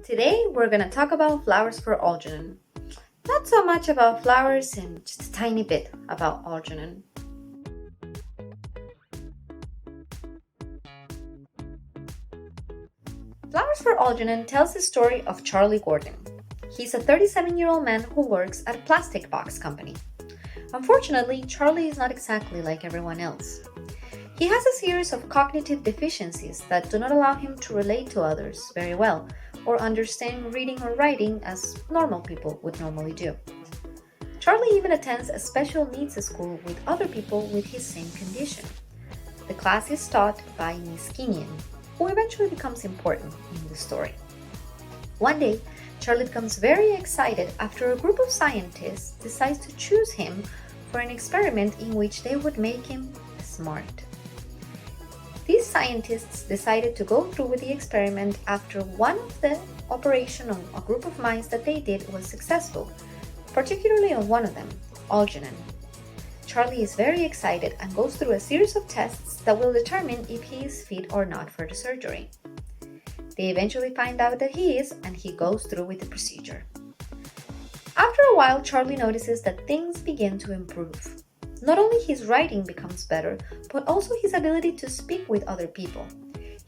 Today we're going to talk about flowers for Algernon. Not so much about flowers and just a tiny bit about Algernon. Flowers for Algernon tells the story of Charlie Gordon. He's a 37-year-old man who works at a plastic box company. Unfortunately, Charlie is not exactly like everyone else. He has a series of cognitive deficiencies that do not allow him to relate to others very well or understand reading or writing as normal people would normally do. Charlie even attends a special needs school with other people with his same condition. The class is taught by Miss Kenyon, who eventually becomes important in the story. One day, Charlie becomes very excited after a group of scientists decides to choose him for an experiment in which they would make him smart. These scientists decided to go through with the experiment after one of the operations on a group of mice that they did was successful, particularly on one of them, Algernon. Charlie is very excited and goes through a series of tests that will determine if he is fit or not for the surgery. They eventually find out that he is, and he goes through with the procedure. After a while, Charlie notices that things begin to improve. Not only his writing becomes better, but also his ability to speak with other people.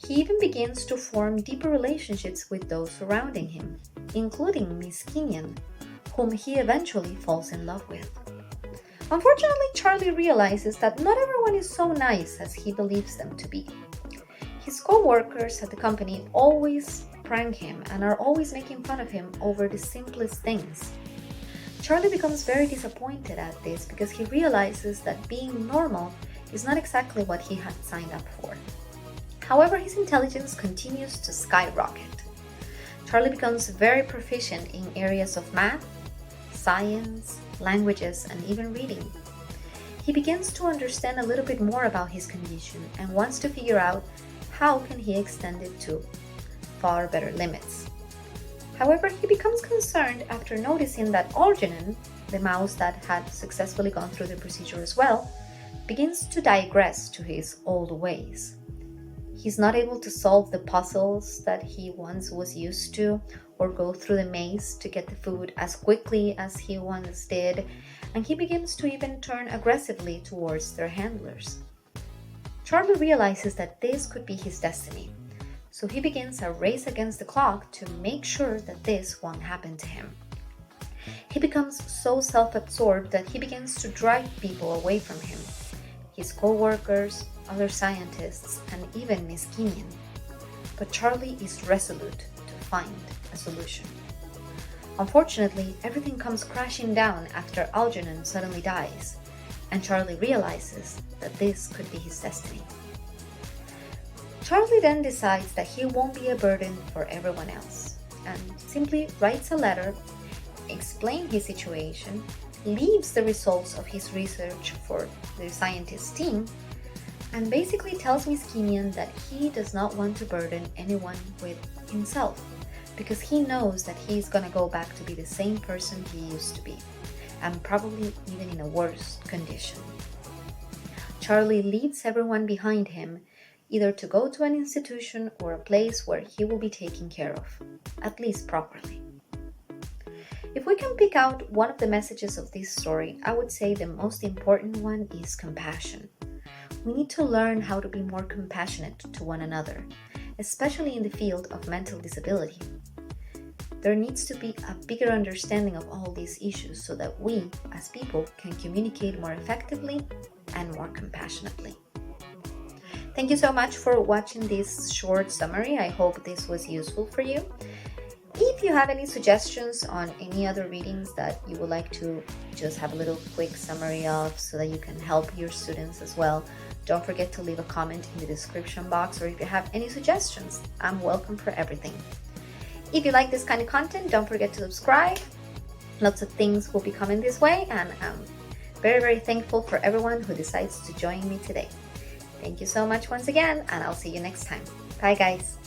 He even begins to form deeper relationships with those surrounding him, including Miss Kenyon, whom he eventually falls in love with. Unfortunately, Charlie realizes that not everyone is so nice as he believes them to be. His co-workers at the company always prank him and are always making fun of him over the simplest things. Charlie becomes very disappointed at this because he realizes that being normal is not exactly what he had signed up for. However, his intelligence continues to skyrocket. Charlie becomes very proficient in areas of math, science, languages, and even reading. He begins to understand a little bit more about his condition and wants to figure out how can he extend it to far better limits. However, he becomes concerned after noticing that Algernon, the mouse that had successfully gone through the procedure as well, begins to digress to his old ways. He's not able to solve the puzzles that he once was used to, or go through the maze to get the food as quickly as he once did, and he begins to even turn aggressively towards their handlers. Charlie realizes that this could be his destiny, so he begins a race against the clock to make sure that this won't happen to him. He becomes so self-absorbed that he begins to drive people away from him, his co-workers, other scientists, and even Miss Kenyon. But Charlie is resolute to find a solution. Unfortunately, everything comes crashing down after Algernon suddenly dies, and Charlie realizes that this could be his destiny. Charlie then decides that he won't be a burden for everyone else and simply writes a letter, explains his situation, leaves the results of his research for the scientist team, and basically tells Miss Kenyon that he does not want to burden anyone with himself because he knows that he's gonna go back to be the same person he used to be, and probably even in a worse condition. Charlie leads everyone behind him either to go to an institution or a place where he will be taken care of, at least properly. If we can pick out one of the messages of this story, I would say the most important one is compassion. We need to learn how to be more compassionate to one another, especially in the field of mental disability. There needs to be a bigger understanding of all these issues so that we, as people, can communicate more effectively and more compassionately. Thank you so much for watching this short summary. I hope this was useful for you. If you have any suggestions on any other readings that you would like to just have a little quick summary of so that you can help your students as well, don't forget to leave a comment in the description box, or if you have any suggestions, I'm welcome for everything. If you like this kind of content, don't forget to subscribe. Lots of things will be coming this way, and I'm very, very thankful for everyone who decides to join me today. Thank you so much once again, and I'll see you next time. Bye, guys.